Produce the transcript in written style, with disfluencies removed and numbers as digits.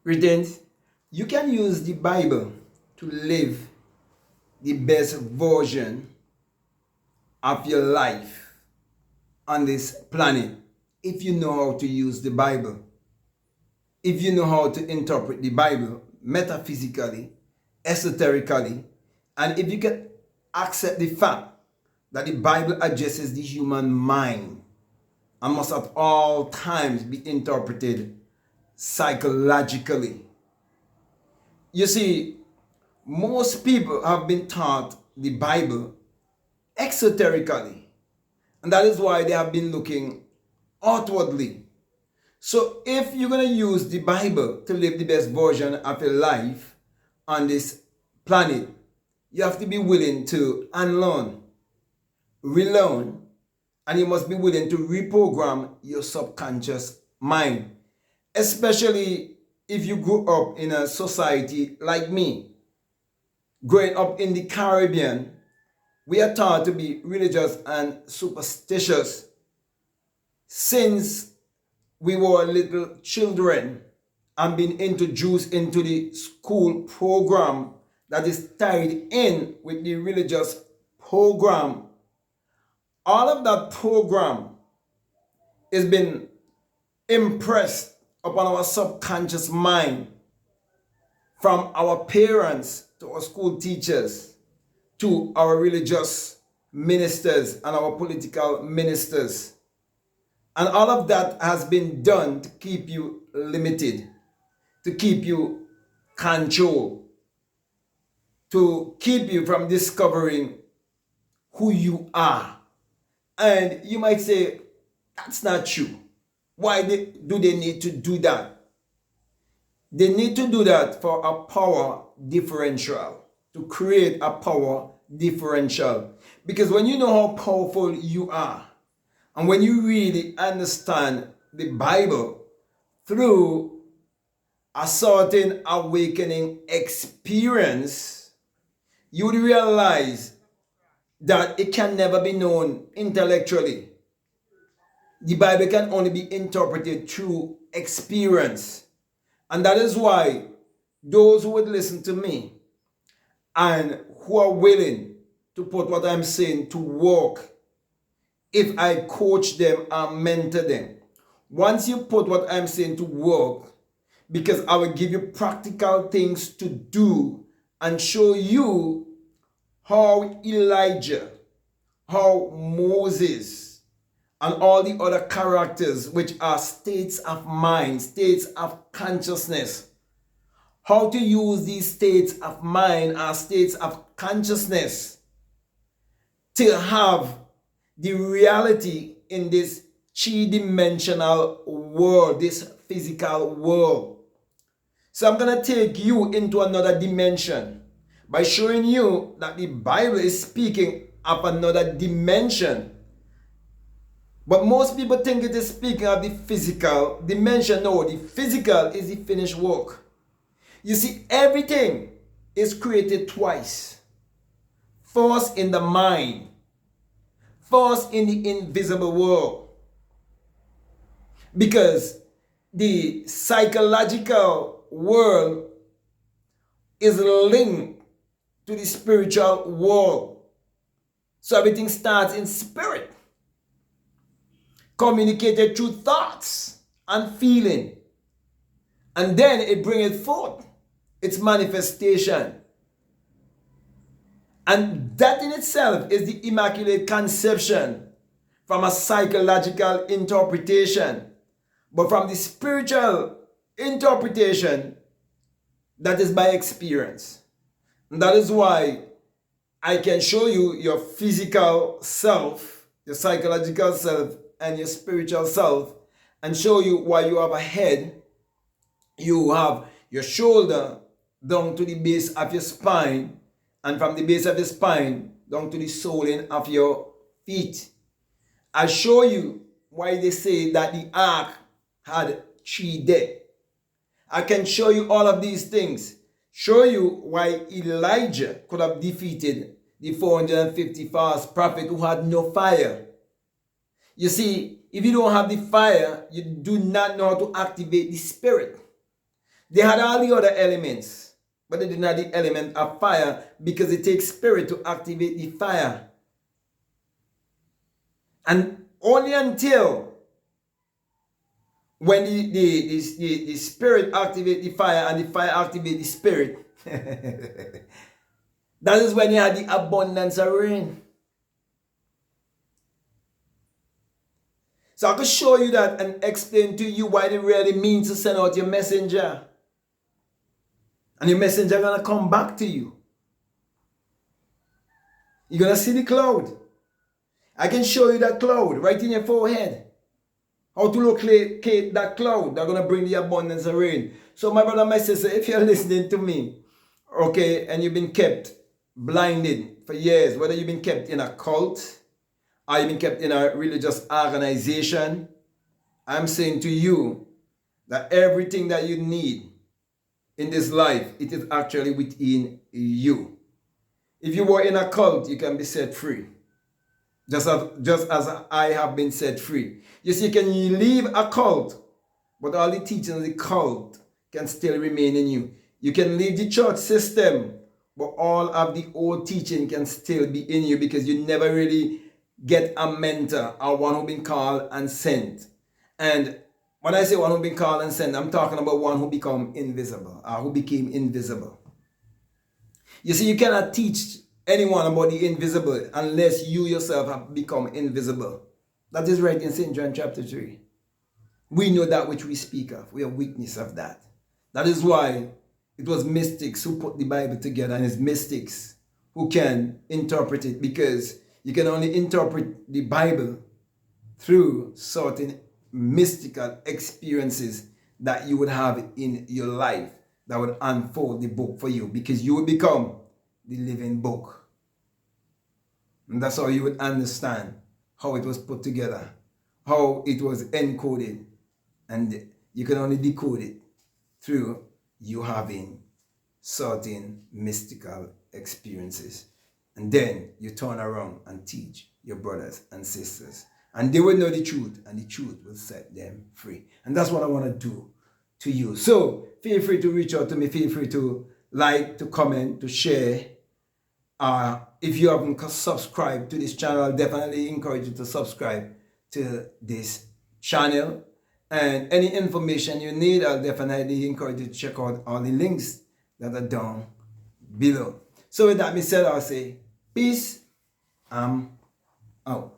Greetings. You can use the Bible to live the best version of your life on this planet if you know how to use the Bible. If you know how to interpret the Bible metaphysically, esoterically, and if you can accept the fact that the Bible addresses the human mind and must at all times be interpreted psychologically. You see, most people have been taught the Bible exoterically, and that is why they have been looking outwardly. So if you're going to use the Bible to live the best version of your life on this planet, you have to be willing to unlearn, relearn, and you must be willing to reprogram your subconscious mind, especially if you grew up in a society like me. Growing up in the Caribbean, we are taught to be religious and superstitious since we were little children and been introduced into the school program that is tied in with the religious program. All of that program has been impressed upon our subconscious mind, from our parents to our school teachers to our religious ministers and our political ministers. And all of that has been done to keep you limited, to keep you controlled, to keep you from discovering who you are. And you might say, that's not true. Why do they need to do that? They need to do that for a power differential, to create a power differential. Because when you know how powerful you are, and when you really understand the Bible through a certain awakening experience, you would realize that it can never be known intellectually. The Bible can only be interpreted through experience. And that is why those who would listen to me and who are willing to put what I'm saying to work, if I coach them and mentor them, once you put what I'm saying to work, because I will give you practical things to do and show you how Elijah, how Moses, and all the other characters, which are states of mind, states of consciousness, how to use these states of mind as states of consciousness to have the reality in this three-dimensional world, this physical world. So I'm going to take you into another dimension by showing you that the Bible is speaking of another dimension. But most people think it is speaking of the physical dimension. No, the physical is the finished work. You see, everything is created twice. First in the mind, first in the invisible world. Because the psychological world is linked to the spiritual world. So everything starts in spirit, communicated through thoughts and feeling, and then it brings forth its manifestation. And that in itself is the Immaculate Conception from a psychological interpretation. But from the spiritual interpretation, that is by experience. And that is why I can show you your physical self, your psychological self, and your spiritual self, and show you why you have a head, you have your shoulder down to the base of your spine, and from the base of your spine down to the soling of your feet. I'll show you why they say that the ark had 3 dead. I can show you all of these things. Show you why Elijah could have defeated the 450 false prophet who had no fire. You see, if you don't have the fire, you do not know how to activate the spirit. They had all the other elements, but they didn't have the element of fire because it takes spirit to activate the fire. And only until when the spirit activate the fire and the fire activate the spirit, that is when you had the abundance of rain. So I could show you that and explain to you what it really means to send out your messenger. And your messenger gonna come back to you. You're gonna see the cloud. I can show you that cloud right in your forehead. How to locate that cloud that's gonna bring the abundance of rain. So my brother, my sister, if you're listening to me, okay, and you've been kept blinded for years, whether you've been kept in a cult or you've been kept in a religious organization, I'm saying to you that everything that you need in this life, it is actually within you. If you were in a cult, you can be set free. Just as I have been set free. You see, you can leave a cult, but all the teachings of the cult can still remain in you. You can leave the church system, but all of the old teaching can still be in you because you never really get a mentor or one who's been called and sent. And when I say one who's been called and sent, I'm talking about one who became invisible or who became invisible. You see, you cannot teach anyone about the invisible unless you yourself have become invisible. That is right in St. John chapter 3. We know that which we speak of. We have witness of that. That is why it was mystics who put the Bible together, and it's mystics who can interpret it, because you can only interpret the Bible through certain mystical experiences that you would have in your life that would unfold the book for you, because you would become the living book. And that's how you would understand how it was put together, how it was encoded, and you can only decode it through you having certain mystical experiences. And then you turn around and teach your brothers and sisters, and they will know the truth, and the truth will set them free. And that's what I want to do to you. So feel free to reach out to me. Feel free to like, to comment, to share. If you haven't subscribed to this channel, I'll definitely encourage you to subscribe to this channel. And any information you need, I'll definitely encourage you to check out all the links that are down below. So with that being said, I'll say peace. I'm out.